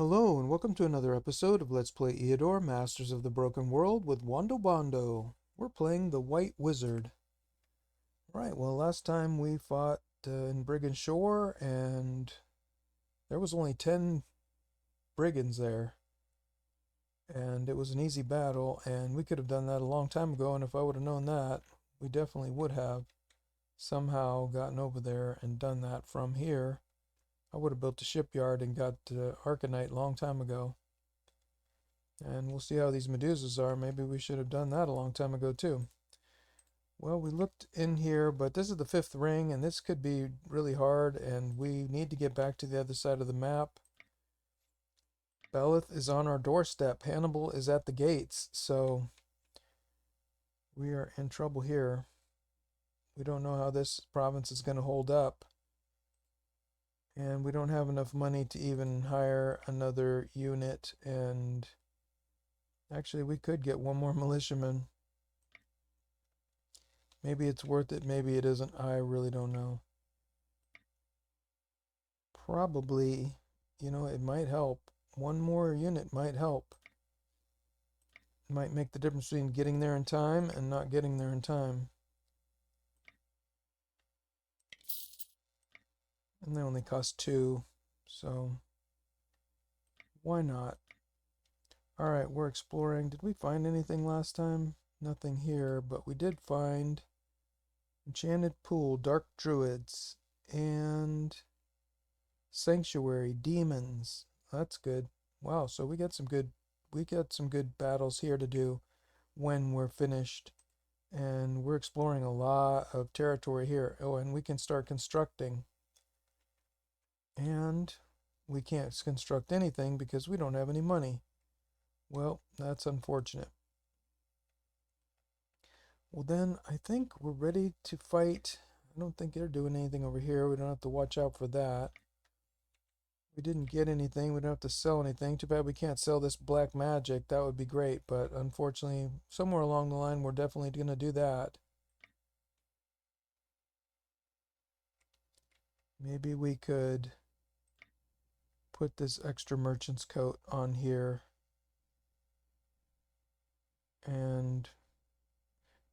Hello, and welcome to another episode of Let's Play Eador, Masters of the Broken World with Wando Bondo. We're playing the White Wizard. Right, well, last time we fought in Brigand Shore, and there was only 10 brigands there. And it was an easy battle, and we could have done that a long time ago, and if I would have known that, we definitely would have somehow gotten over there and done that from here. I would have built a shipyard and got Arcanite a long time ago. And we'll see how these Medusas are. Maybe we should have done that a long time ago too. Well, we looked in here, but this is the 5th ring, and this could be really hard, and we need to get back to the other side of the map. Belith is on our doorstep. Hannibal is at the gates, so we are in trouble here. We don't know how this province is going to hold up. And we don't have enough money to even hire another unit, and actually we could get one more militiaman. Maybe it's worth it, maybe it isn't. I really don't know. Probably, it might help. One more unit might help. It might make the difference between getting there in time and not getting there in time. And they only cost 2, so why not? Alright, we're exploring. Did we find anything last time? Nothing here, but we did find Enchanted Pool, Dark Druids, and Sanctuary, Demons. That's good. Wow, so we got some good battles here to do when we're finished. And we're exploring a lot of territory here. Oh, and we can start constructing. And we can't construct anything because we don't have any money. Well, that's unfortunate. Well, then I think we're ready to fight. I don't think they're doing anything over here. We don't have to watch out for that. We didn't get anything. We don't have to sell anything. Too bad we can't sell this black magic. That would be great, but unfortunately, somewhere along the line, we're definitely going to do that. Maybe we could put this extra merchant's coat on here. And,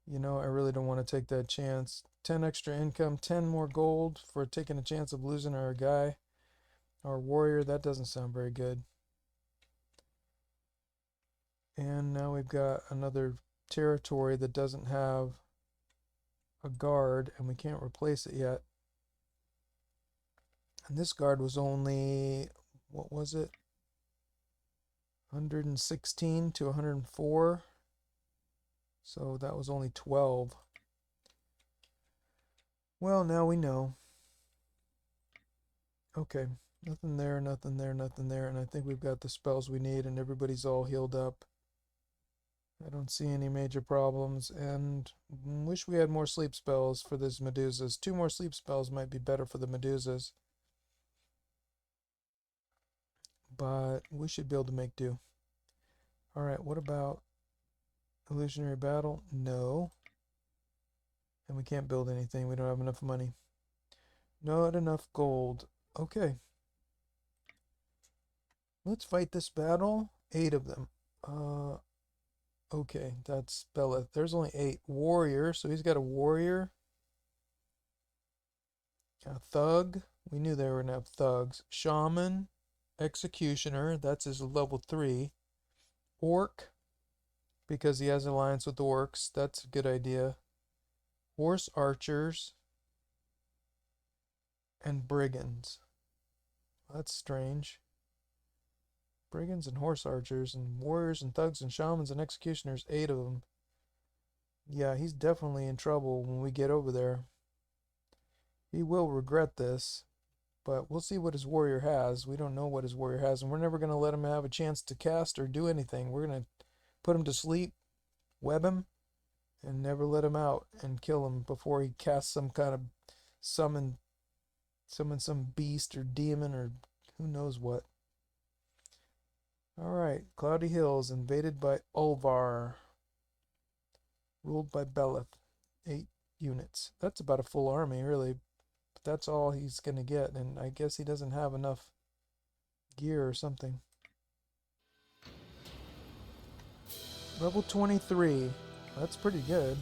I really don't want to take that chance. 10 extra income, 10 more gold for taking a chance of losing our guy. Our warrior, that doesn't sound very good. And now we've got another territory that doesn't have a guard, and we can't replace it yet. And this guard was only, what was it? 116 to 104. So that was only 12. Well, now we know. Okay, nothing there, nothing there, nothing there. And I think we've got the spells we need, and everybody's all healed up. I don't see any major problems, and wish we had more sleep spells for these Medusas. 2 more sleep spells might be better for the Medusas. But we should be able to make do. Alright, what about illusionary battle? No. And we can't build anything. We don't have enough money. Not enough gold. Okay. Let's fight this battle. 8 of them. Okay, that's Belith. There's only 8. Warrior, so he's got a warrior. A thug. We knew they were going to have thugs. Shaman. Executioner. That's his level 3. Orc. Because he has an alliance with orcs. That's a good idea. Horse archers. And brigands. That's strange. Brigands and horse archers and warriors and thugs and shamans and executioners, 8 of them. Yeah, he's definitely in trouble when we get over there. He will regret this, but we'll see what his warrior has. We don't know what his warrior has, and we're never going to let him have a chance to cast or do anything. We're going to put him to sleep, web him, and never let him out and kill him before he casts some kind of summon some beast or demon or who knows what. Alright, Cloudy Hills invaded by Ulvar. Ruled by Belith. 8 units. That's about a full army, really. But that's all he's going to get, and I guess he doesn't have enough gear or something. Level 23. That's pretty good.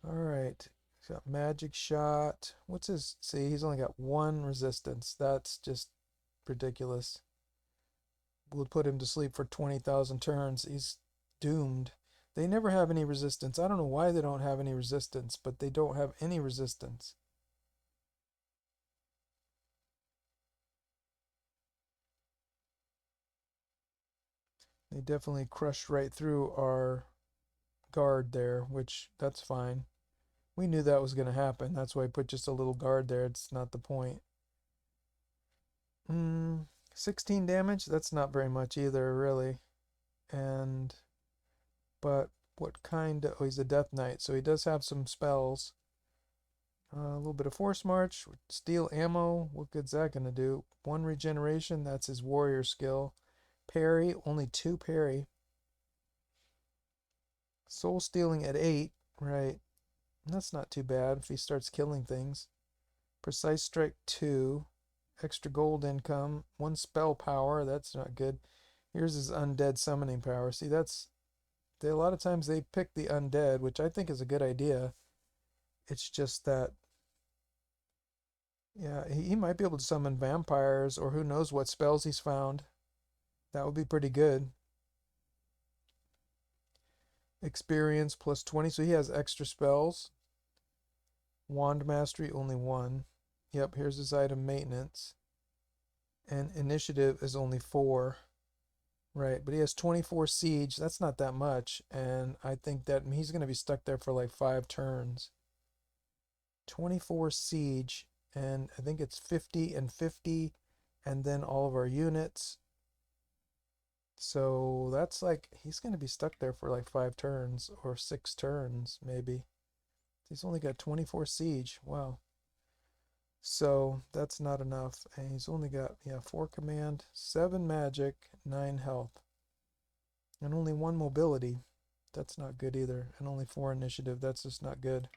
Alright. He's got magic shot. What's his... See, he's only got one resistance. That's just ridiculous. We'll put him to sleep for 20,000 turns. He's doomed. They never have any resistance. I don't know why they don't have any resistance, but they don't have any resistance. They definitely crushed right through our guard there, which that's fine. We knew that was going to happen. That's why I put just a little guard there. It's not the point. 16 damage? That's not very much either, really. And, but what kind of... Oh, he's a Death Knight, so he does have some spells. A little bit of Force March, Steel Ammo. What good's that going to do? 1 regeneration, that's his warrior skill. Parry, only 2 parry. Soul Stealing at 8, right. That's not too bad if he starts killing things. Precise Strike 2. Extra gold income. 1 spell power, that's not good. Here's his undead summoning power. See, that's... a lot of times they pick the undead, which I think is a good idea. It's just that... Yeah, he might be able to summon vampires, or who knows what spells he's found. That would be pretty good. Experience plus 20, so he has extra spells. Wand Mastery, only 1. Yep, here's his item maintenance. And initiative is only 4. Right, but he has 24 siege. That's not that much, and I think that he's going to be stuck there for like 5 turns. 24 siege, and I think it's 50 and 50, and then all of our units. So that's like, he's going to be stuck there for like 5 turns, or 6 turns, maybe. He's only got 24 siege. Wow. So that's not enough. And he's only got, yeah, 4 command, 7 magic, 9 health. And only 1 mobility. That's not good either. And only 4 initiative. That's just not good.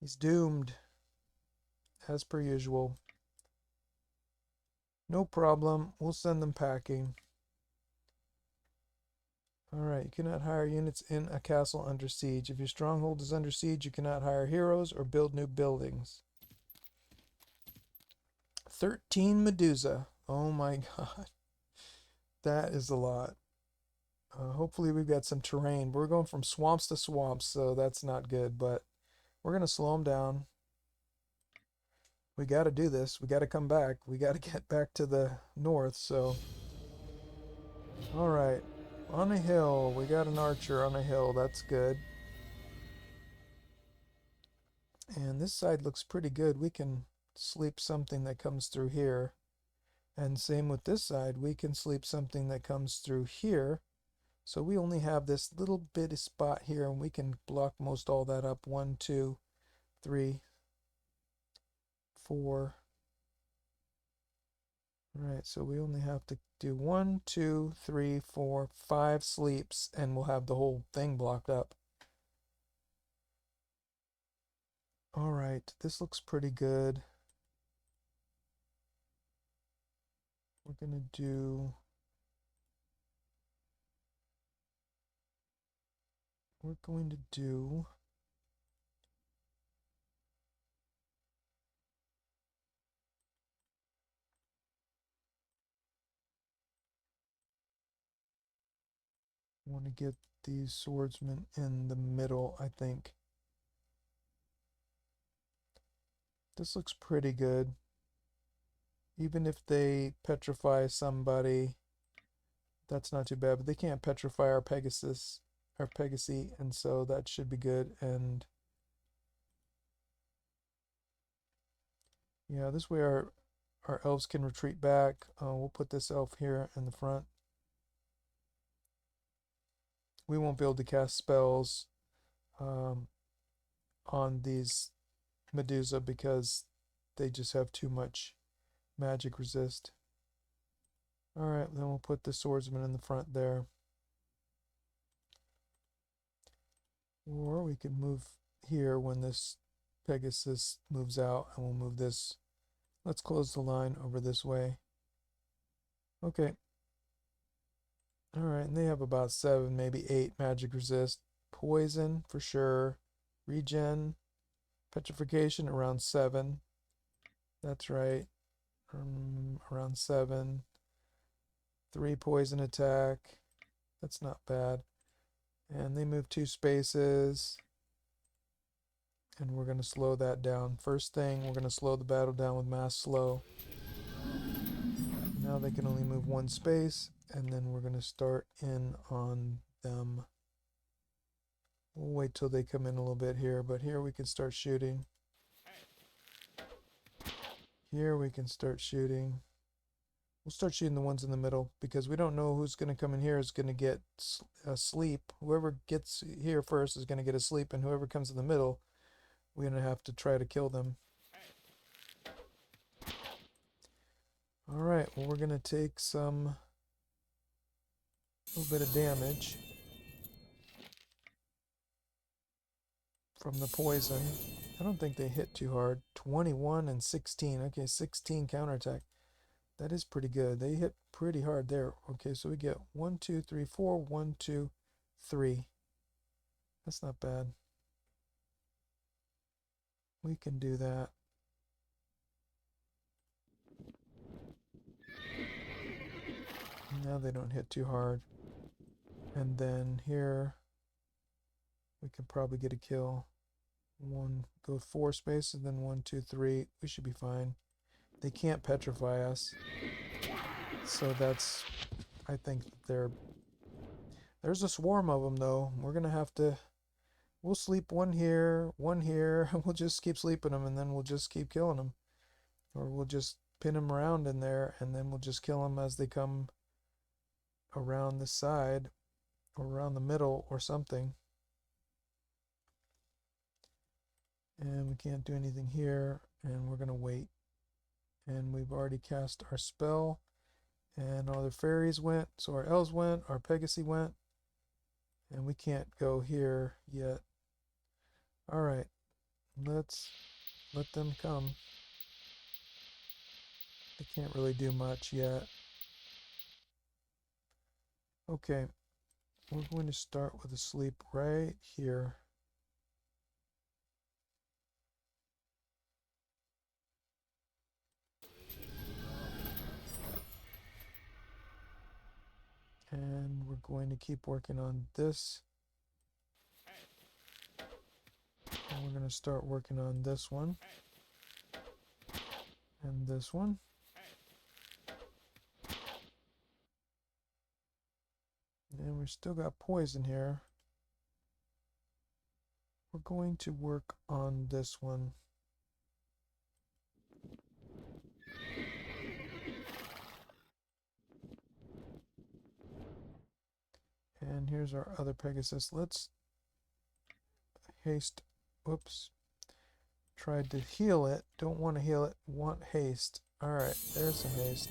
He's doomed. As per usual. No problem. We'll send them packing. Alright, you cannot hire units in a castle under siege. If your stronghold is under siege, you cannot hire heroes or build new buildings. 13 Medusa. Oh my god. That is a lot. Hopefully we've got some terrain. We're going from swamps to swamps, so that's not good, but we're going to slow them down. We got to do this. We got to come back. We got to get back to the north, so... Alright. On a hill. We got an archer on a hill. That's good. And this side looks pretty good. We can sleep something that comes through here. And same with this side. We can sleep something that comes through here. So we only have this little bitty spot here, and we can block most all that up. 1, 2, 3, 4. Alright, so we only have to do 1, 2, 3, 4, 5 sleeps, and we'll have the whole thing blocked up. Alright, this looks pretty good. We're going to do... want to get these swordsmen in the middle, I think. This looks pretty good. Even if they petrify somebody, that's not too bad. But they can't petrify our Pegasus, our Pegasi, and so that should be good. And yeah, this way our elves can retreat back. We'll put this elf here in the front. We won't be able to cast spells on these Medusa because they just have too much magic resist. Alright, then we'll put the swordsman in the front there. Or we can move here when this Pegasus moves out, and we'll move this. Let's close the line over this way. Okay. Alright, and they have about 7, maybe 8 magic resist. Poison, for sure. Regen. Petrification, around 7. That's right. Around 7. 3 poison attack. That's not bad. And they move 2 spaces. And we're going to slow that down. First thing, we're going to slow the battle down with mass slow. Now they can only move 1 space. And then we're going to start in on them. We'll wait till they come in a little bit here. But here we can start shooting. Here we can start shooting. We'll start shooting the ones in the middle because we don't know who's going to come in here is going to get asleep. Whoever gets here first is going to get asleep, and whoever comes in the middle, we're going to have to try to kill them. Alright, well, we're going to take a little bit of damage from the poison. I don't think they hit too hard. 21 and 16. Okay, 16 counterattack. That is pretty good. They hit pretty hard there. Okay, so we get 1, 2, 3, 4, 1, 2, 3. That's not bad. We can do that. Now they don't hit too hard. And then here we can probably get a kill. Go 4 spaces, then 1, 2, 3. We should be fine. They can't petrify us. So that's, I think there's a swarm of them though. We're gonna have to, we'll sleep one here, and we'll just keep sleeping them, and then we'll just keep killing them. Or we'll just pin them around in there, and then we'll just kill them as they come around the side, or around the middle, or something. And we can't do anything here, and we're gonna wait. And we've already cast our spell, and all the fairies went, so our elves went, our Pegasi went, and we can't go here yet. Alright, let's let them come. They can't really do much yet. Okay, we're going to start with a sleep right here. And we're going to keep working on this. And we're going to start working on this one. And this one. And we still got poison here. We're going to work on this one. And here's our other Pegasus. Let's haste. Whoops. Tried to heal it. Don't want to heal it. Want haste. Alright, there's some haste.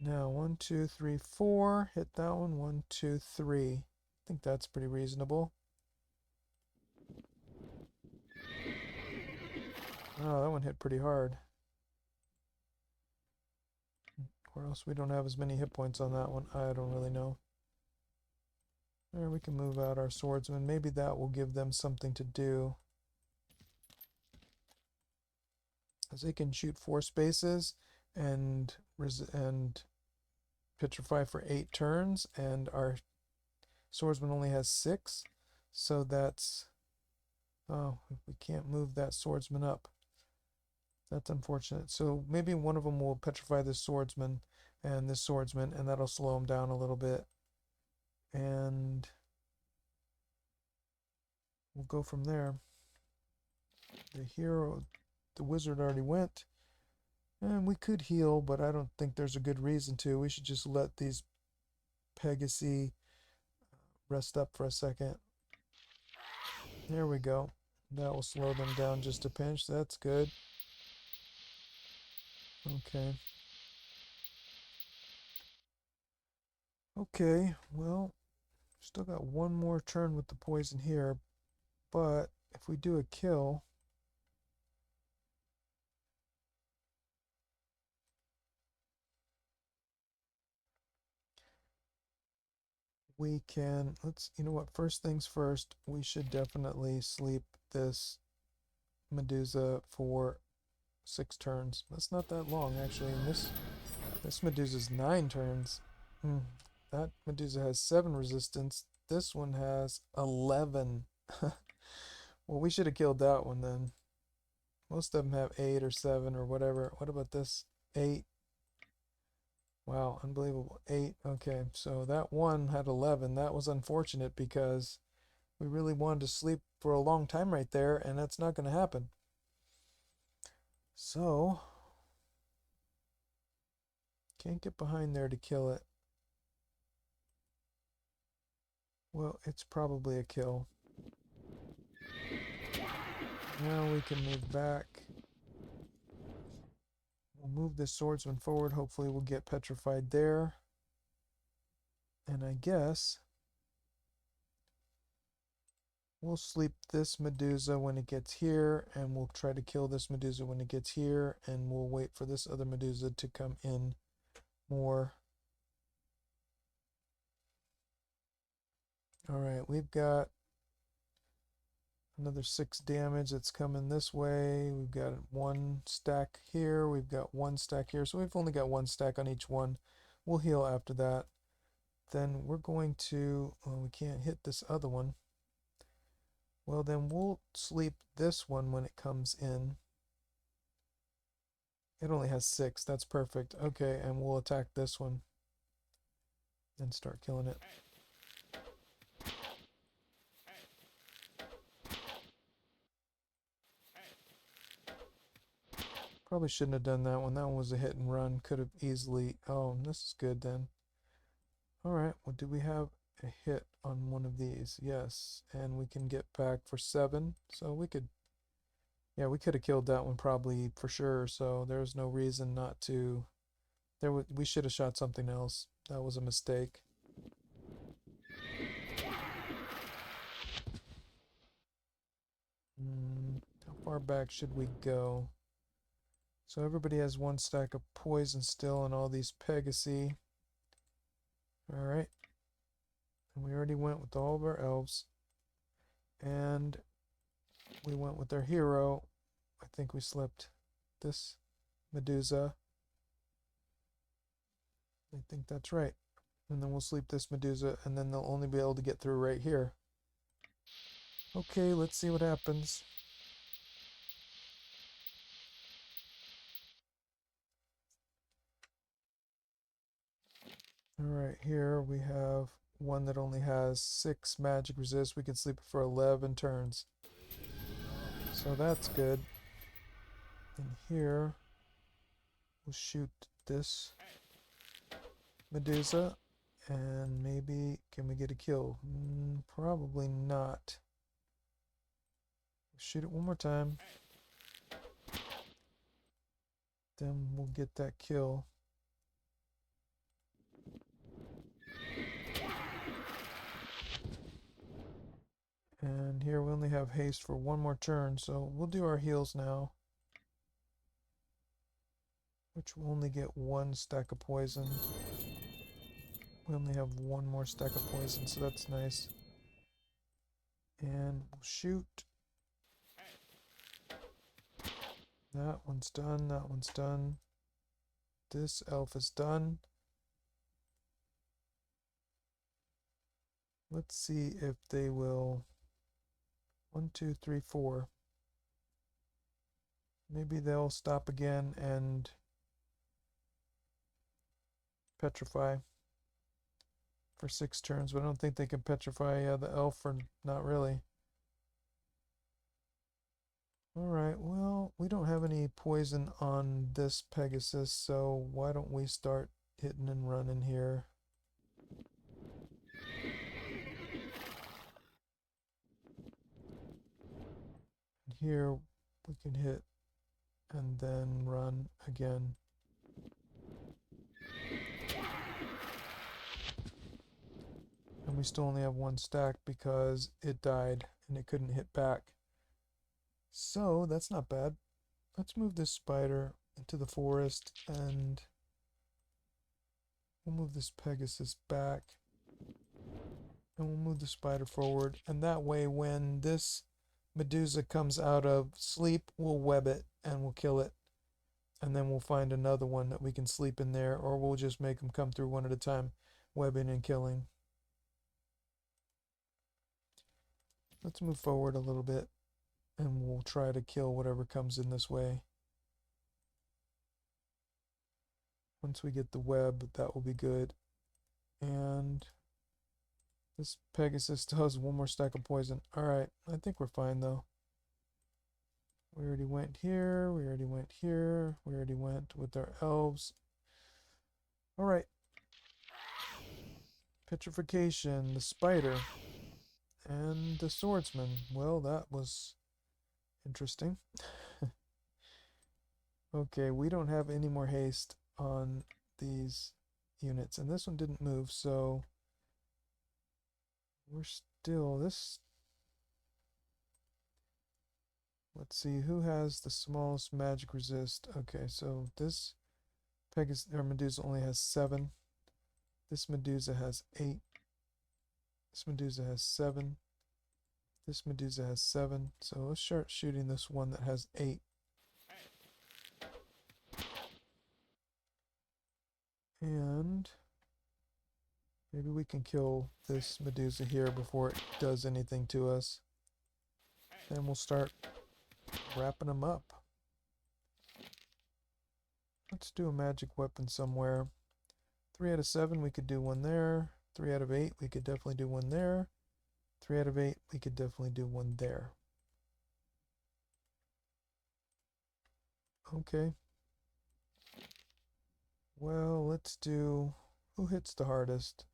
Now, 1, 2, 3, 4. Hit that one. 1, 2, 3. I think that's pretty reasonable. Oh, that one hit pretty hard. Or else we don't have as many hit points on that one. I don't really know. There, we can move out our swordsman. Maybe that will give them something to do. As they can shoot 4 spaces and petrify for 8 turns, and our swordsman only has 6. So that's... Oh, we can't move that swordsman up. That's unfortunate. So maybe one of them will petrify this swordsman, and that'll slow him down a little bit. And we'll go from there. The wizard already went. And we could heal, but I don't think there's a good reason to. We should just let these Pegasi rest up for a second. There we go. That will slow them down just a pinch. That's good. Okay. Okay, well, still got one more turn with the poison here, but if we do a kill, we can, you know what, first things first, we should definitely sleep this Medusa for 6 turns. That's not that long, actually, and this Medusa's 9 turns. That Medusa has 7 resistance. This one has 11. Well, we should have killed that one then. Most of them have 8 or 7 or whatever. What about this? 8. Wow, unbelievable. 8. Okay, so that one had 11. That was unfortunate because we really wanted to sleep for a long time right there, and that's not going to happen. So, can't get behind there to kill it. Well, it's probably a kill. Now we can move back. We'll move this swordsman forward. Hopefully we'll get petrified there. And I guess we'll sleep this Medusa when it gets here, and we'll try to kill this Medusa when it gets here, and we'll wait for this other Medusa to come in more. Alright, we've got another 6 damage that's coming this way. We've got 1 stack here. We've got 1 stack here. So we've only got 1 stack on each one. We'll heal after that. Then we're going to... well, we can't hit this other one. Well, then we'll sleep this one when it comes in. It only has 6. That's perfect. Okay, and we'll attack this one. And start killing it. Probably shouldn't have done that one. That one was a hit and run. Could have easily... oh, this is good then. Alright, well, do we have a hit on one of these? Yes, and we can get back for 7. So we could... yeah, we could have killed that one probably for sure. So there's no reason not to... we should have shot something else. That was a mistake. How far back should we go? So everybody has 1 stack of poison still on all these Pegasi. Alright. And we already went with all of our elves. And we went with our hero. I think we slept this Medusa. I think that's right. And then we'll sleep this Medusa, and then they'll only be able to get through right here. Okay, let's see what happens. Alright, here we have one that only has 6 magic resist. We can sleep it for 11 turns. So that's good. And here, we'll shoot this Medusa. And maybe, can we get a kill? Probably not. Shoot it one more time. Then we'll get that kill. And here we only have haste for 1 more turn, so we'll do our heals now. Which will only get 1 stack of poison. We only have 1 more stack of poison, so that's nice. And we'll shoot. That one's done, that one's done. This elf is done. Let's see if they will... 1, 2, 3, 4. Maybe they'll stop again and petrify for 6 turns, but I don't think they can petrify the elf, or not really. Alright, well, we don't have any poison on this Pegasus, so why don't we start hitting and running here. And here we can hit and then run again. And we still only have 1 stack because it died and it couldn't hit back. So that's not bad. Let's move this spider into the forest, and we'll move this Pegasus back. And we'll move the spider forward. And that way when this Medusa comes out of sleep, we'll web it and we'll kill it. And then we'll find another one that we can sleep in there, or we'll just make them come through one at a time, webbing and killing. Let's move forward a little bit, and we'll try to kill whatever comes in this way. Once we get the web, that will be good. And this Pegasus still has one more stack of poison. Alright, I think we're fine though. We already went here, we already went here, we already went with our elves. Alright. Petrification, the spider, and the swordsman. Well, that was interesting. Okay, we don't have any more haste on these units, and this one didn't move, so we're still this. Let's see who has the smallest magic resist. Okay, so this Pegasus or Medusa only has 7. This Medusa has 8. This Medusa has 7. This Medusa has 7. So let's start shooting this one that has 8. And maybe we can kill this Medusa here before it does anything to us. Then we'll start wrapping them up. Let's do a magic weapon somewhere. 3 out of 7, we could do one there. 3 out of 8, we could definitely do one there. 3 out of 8, we could definitely do one there. Okay. Well, let's do... Who hits the hardest?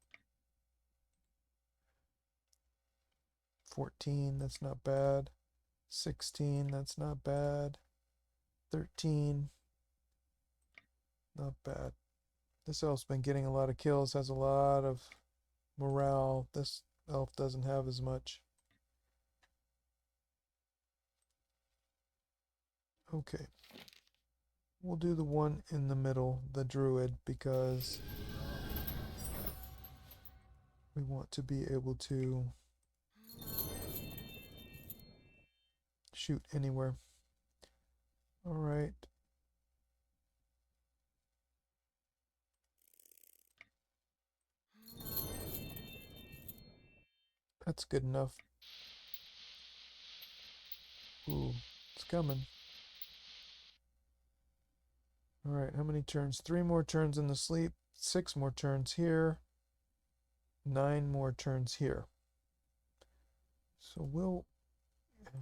14, that's not bad. 16, that's not bad. 13, not bad. This elf's been getting a lot of kills, has a lot of morale. This elf doesn't have as much. Okay. We'll do the one in the middle, the druid, because we want to be able to shoot anywhere. Alright. That's good enough. Ooh, it's coming. Alright, how many turns? 3 more turns in the sleep, 6 more turns here, 9 more turns here. So we'll, you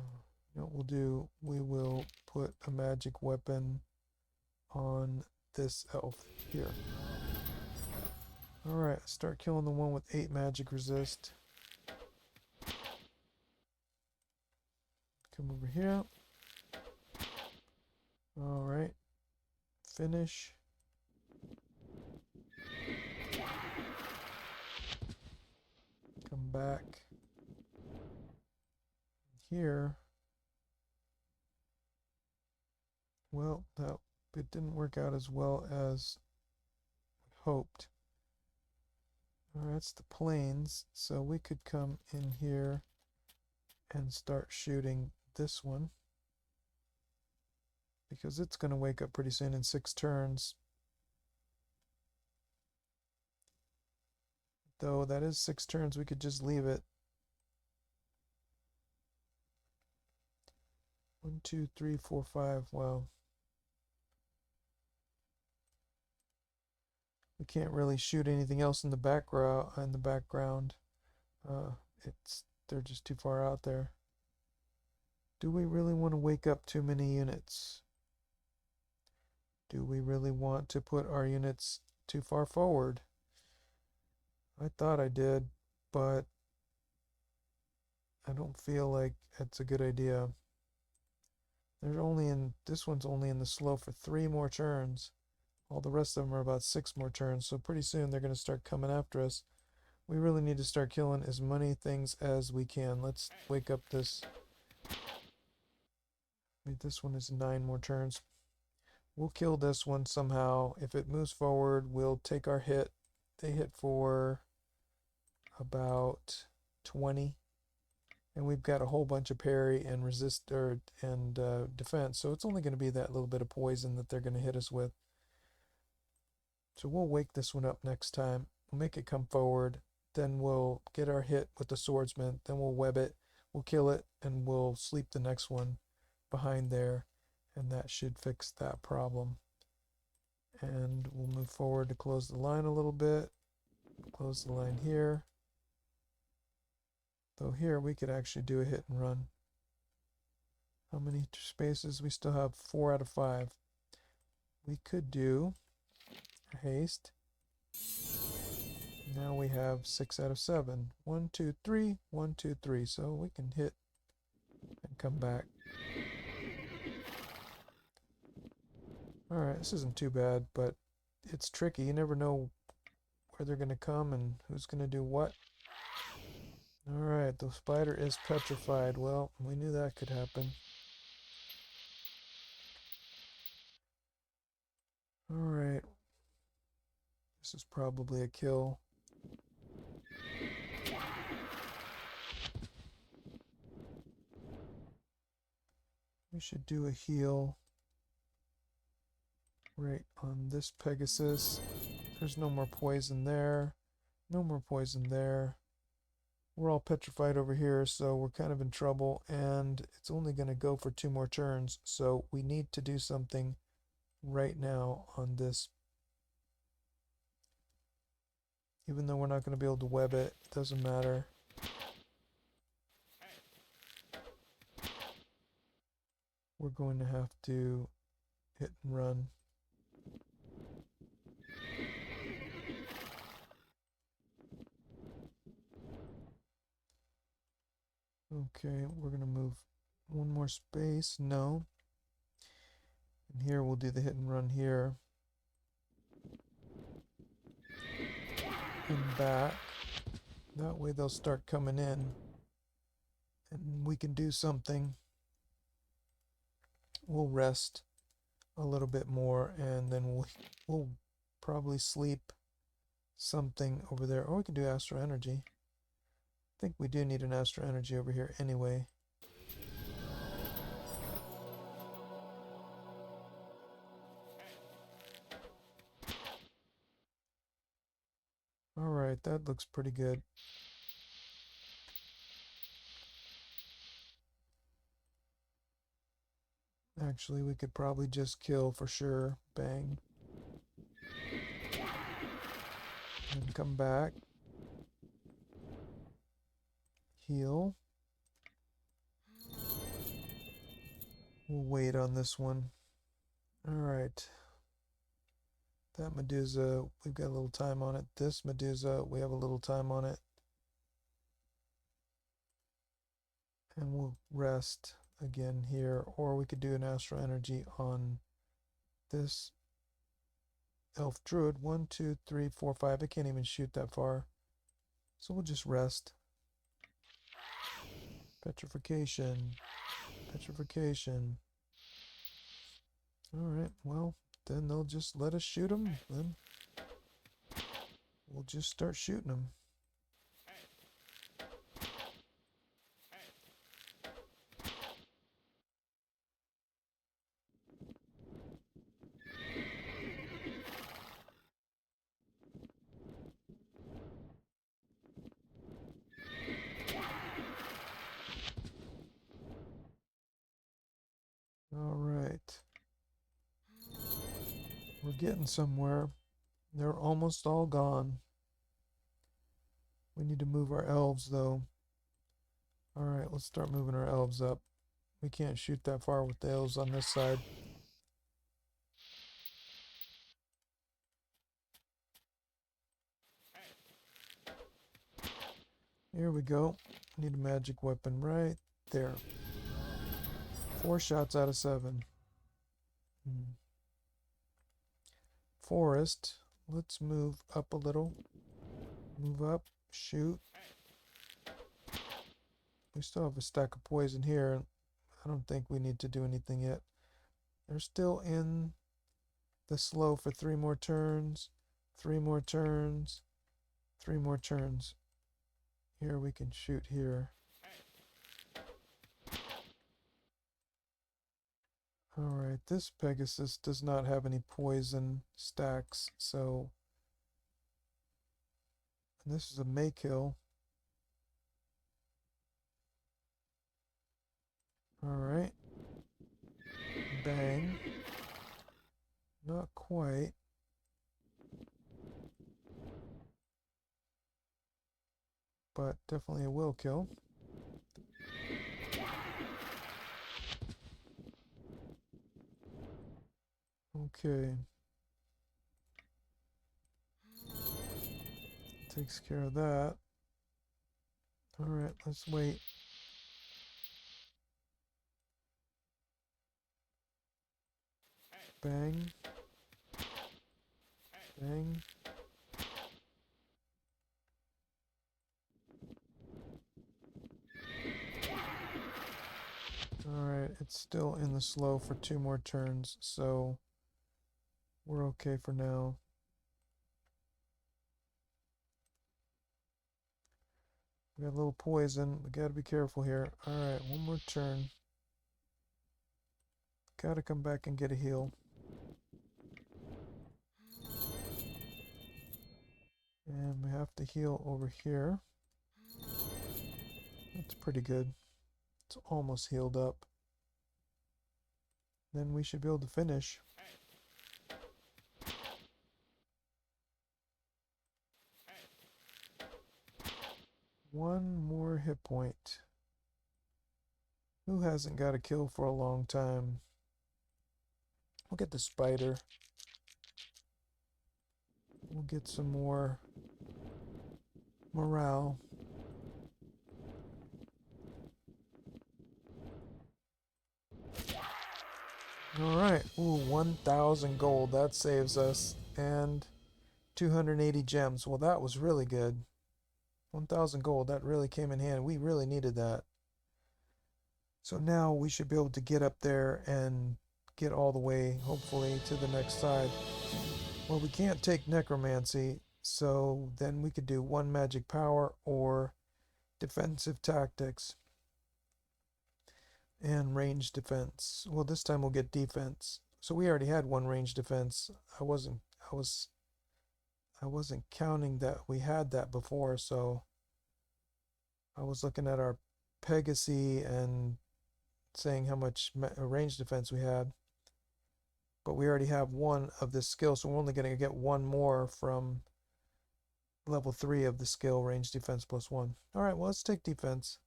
know what we'll do? We will put a magic weapon on this elf here. Alright, start killing the one with 8 magic resist. Come over here. Alright. Finish. Come back. Here. Well, it didn't work out as well as hoped. Alright, that's the plains. So we could come in here and start shooting this one, because it's going to wake up pretty soon in 6 turns. Though that is 6 turns, we could just leave it. 1, 2, 3, 4, 5. Well, we can't really shoot anything else in the background. They're just too far out there. Do we really want to wake up too many units? Do we really want to put our units too far forward? I thought I did, but I don't feel like it's a good idea. This one's only in the slow for 3 more turns. All the rest of them are about 6 more turns, so pretty soon they're going to start coming after us. We really need to start killing as many things as we can. Let's wake up this. This one is 9 more turns. We'll kill this one somehow. If it moves forward, we'll take our hit. They hit for about 20. And we've got a whole bunch of parry and defense, so it's only going to be that little bit of poison that they're going to hit us with. So we'll wake this one up next time. We'll make it come forward. Then we'll get our hit with the swordsman. Then we'll web it. We'll kill it, and we'll sleep the next one behind there. And that should fix that problem. And we'll move forward to close the line a little bit. Close the line here. Though here we could actually do a hit and run. How many spaces? We still have 4 out of 5. We could do a haste. Now we have 6 out of 7. 1, 2, 3, 1, 2, 3. So we can hit and come back. Alright, this isn't too bad, but it's tricky. You never know where they're going to come and who's going to do what. Alright, the spider is petrified. Well, we knew that could happen. Alright. This is probably a kill. We should do a heal right on this Pegasus. There's no more poison there. No more poison there. We're all petrified over here, so we're kind of in trouble, and it's only going to go for 2 more turns, so we need to do something right now on this. Even though we're not going to be able to web it, it doesn't matter. We're going to have to hit and run. Okay, we're going to move 1 more space. No. And here we'll do the hit and run here. And back. That way they'll start coming in. And we can do something. We'll rest a little bit more, and then we'll probably sleep something over there. Or we can do Astro Energy. I think we do need an Astro Energy over here anyway. Alright, that looks pretty good. Actually, we could probably just kill for sure. Bang. And come back. Heal. We'll wait on this one. Alright. That Medusa, we've got a little time on it. This Medusa, we have a little time on it. And we'll rest again here. Or we could do an Astral Energy on this Elf Druid. 1, 2, 3, 4, 5. I can't even shoot that far. So we'll just rest. Petrification. Petrification. Alright, well, then they'll just let us shoot them. Then we'll just start shooting them. Alright. We're getting somewhere. They're almost all gone. We need to move our elves, though. Alright, let's start moving our elves up. We can't shoot that far with the elves on this side. Here we go. Need a magic weapon right there. 4 shots out of 7. Forest. Let's move up a little. Move up. Shoot. We still have a stack of poison here. I don't think we need to do anything yet. They're still in the slow for 3 more turns. 3 more turns. 3 more turns. Here we can shoot here. Alright, this Pegasus does not have any poison stacks, so... And this is a May kill. Alright. Bang. Not quite. But definitely a will kill. Okay. Takes care of that. Alright, let's wait. Bang. Bang. Alright, it's still in the slow for 2 more turns, so we're okay for now. We got a little poison. We gotta be careful here. Alright, 1 more turn. Gotta come back and get a heal. And we have to heal over here. That's pretty good. It's almost healed up. Then we should be able to finish. One more hit point. Who hasn't got a kill for a long time? We'll get the spider. We'll get some more morale. Alright, ooh, 1,000 gold, that saves us, and 280 gems. Well, that was really good. 1,000 gold, that really came in handy. We really needed that. So now we should be able to get up there and get all the way, hopefully, to the next side. Well, we can't take necromancy, so then we could do 1 magic power or defensive tactics. And range defense. Well, this time we'll get defense. So we already had 1 range defense. I wasn't counting that we had that before, so I was looking at our Pegasi and saying how much range defense we had. But we already have 1 of this skill, so we're only going to get 1 more from level 3 of the skill, range defense plus 1. Alright, well, let's take defense.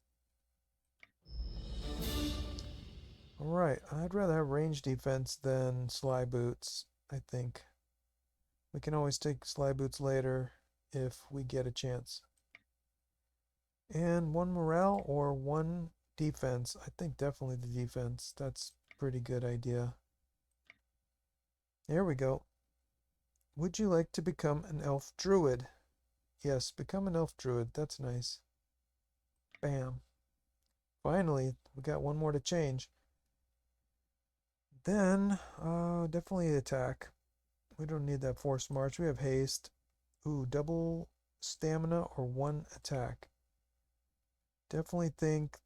Alright, I'd rather have range defense than sly boots, I think. We can always take sly boots later if we get a chance. And 1 morale or 1 defense. I think definitely the defense. That's a pretty good idea. There we go. Would you like to become an elf druid? Yes, become an elf druid. That's nice. Bam. Finally, we got 1 more to change. Then, definitely attack. We don't need that forced march. We have haste. Ooh, double stamina or 1 attack. Definitely think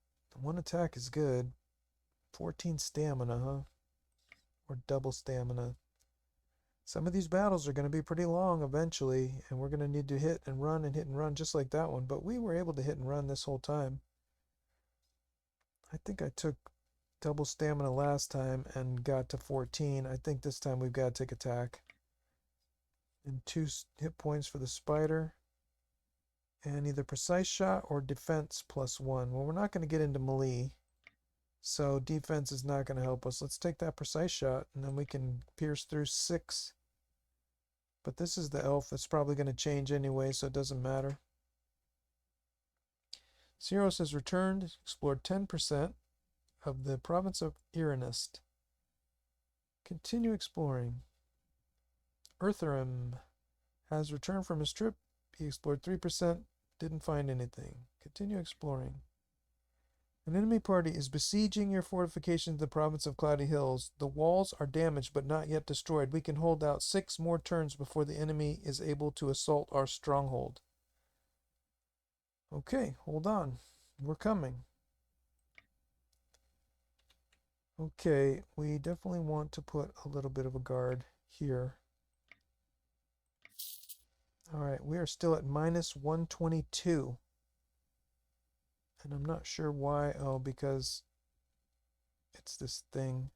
1 attack is good. 14 stamina, huh? Or double stamina. Some of these battles are going to be pretty long eventually, and we're going to need to hit and run just like that one. But we were able to hit and run this whole time. I think I took double stamina last time and got to 14. I think this time we've got to take attack. And 2 hit points for the spider. And either precise shot or defense plus 1. Well, we're not going to get into melee, so defense is not going to help us. Let's take that precise shot, and then we can pierce through 6. But this is the elf that's probably going to change anyway, so it doesn't matter. Ceros has returned, explored 10% of the province of Iranist. Continue exploring. Eartherim has returned from his trip. He explored 3%, didn't find anything. Continue exploring. An enemy party is besieging your fortifications in the province of Cloudy Hills. The walls are damaged but not yet destroyed. We can hold out 6 more turns before the enemy is able to assault our stronghold. Okay, hold on. We're coming. Okay, we definitely want to put a little bit of a guard here. Alright, we are still at minus 122. And I'm not sure why. Oh, because it's this thing.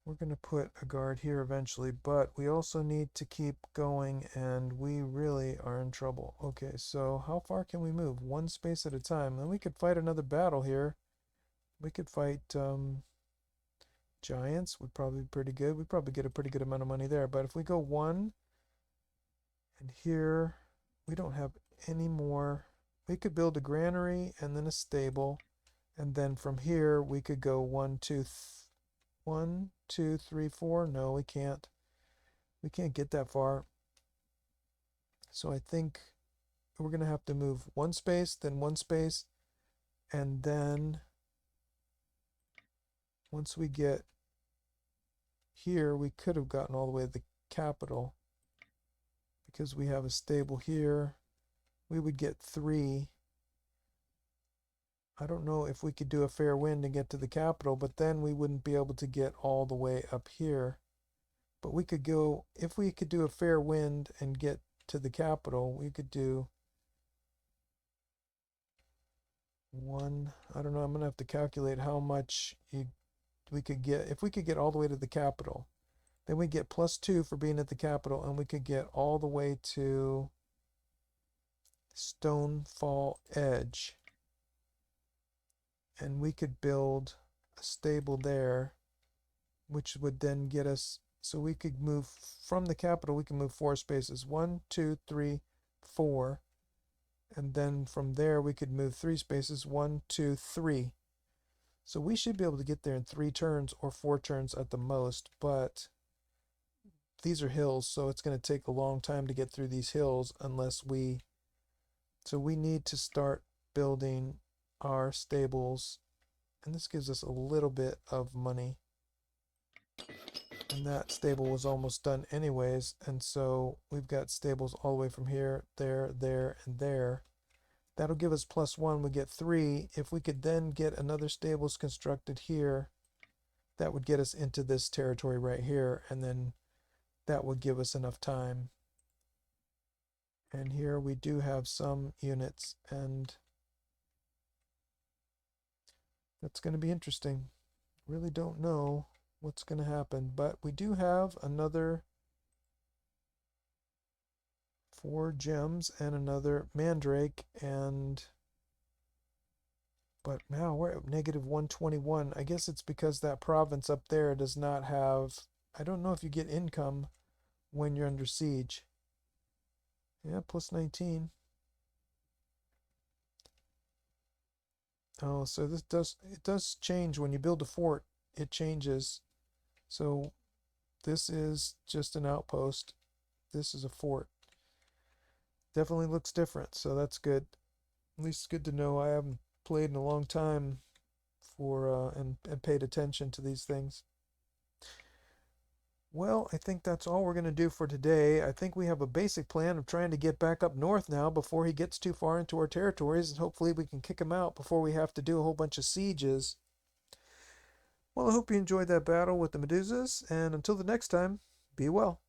We're going to put a guard here eventually, but we also need to keep going, and we really are in trouble. Okay, so how far can we move? One space at a time. Then we could fight another battle here. We could fight giants. Would probably be pretty good. We'd probably get a pretty good amount of money there. But if we go one, and here we don't have any more. We could build a granary and then a stable. And then from here we could go 1, 2, 1, 2, 3, 4. No, we can't. We can't get that far. So I think we're going to have to move one space, then one space, and then once we get here, we could have gotten all the way to the capital because we have a stable here. We would get 3. I don't know if we could do a fair wind and get to the capital, but then we wouldn't be able to get all the way up here. But we could go, if we could do a fair wind and get to the capital, we could do 1. I don't know, I'm going to have to calculate how much we could get. If we could get all the way to the capital, then we get +2 for being at the capital, and we could get all the way to Stonefall Edge. And we could build a stable there, which would then get us, so we could move from the capital, we can move 4 spaces. 1, 2, 3, 4. And then from there we could move 3 spaces. 1, 2, 3. So we should be able to get there in 3 turns or 4 turns at the most, but these are hills, so it's going to take a long time to get through these hills unless we, so we need to start building our stables, and this gives us a little bit of money, and that stable was almost done anyways, and so we've got stables all the way from here, there, there, and there. That'll give us +1. We get 3. If we could then get another stables constructed here, that would get us into this territory right here, and then that would give us enough time. And here we do have some units, and that's going to be interesting. Really don't know what's going to happen, but we do have another 4 gems and another mandrake, and but now we're at -121. I guess it's because that province up there does not have, I don't know if you get income when you're under siege. Yeah, +19. Oh, so it does change when you build a fort. It changes. So this is just an outpost. This is a fort. Definitely looks different, so that's good. At least it's good to know. I haven't played in a long time for and paid attention to these things. Well, I think that's all we're going to do for today. I think we have a basic plan of trying to get back up north now before he gets too far into our territories, and hopefully we can kick him out before we have to do a whole bunch of sieges. Well, I hope you enjoyed that battle with the Medusas, and until the next time, be well.